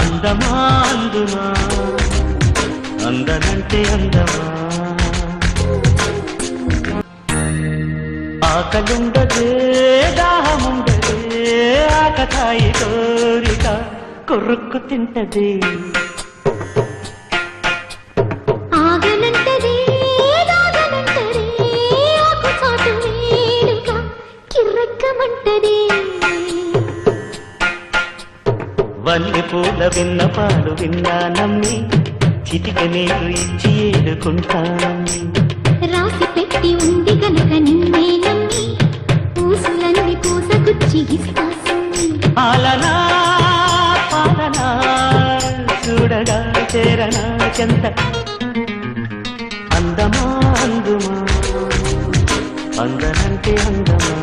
అందమా అందుమా అందనంటే అందమా ఆకలుండదే దాహముండదే ఆకతాయి కోరిక కొరుక్కు తింటదే ఆగనంటదే దాగనంటదే ఆకుచాటు వేడుక కిర్రక్కమంటదే వల్లి పూల విన్నపాలు విన్నా నమ్మి చిటిక నీరు ఇచ్చి ఏడుకుంటానమ్మి రాసి పెట్టి ఉంది గనక నిన్నే నమ్మి పూసులన్నీ పూసగుచ్చి ఇస్తాసుని ఆలనా పాలనా చూడగా చేరనా చెంత అందమా అందుమా అందనంటే అందమా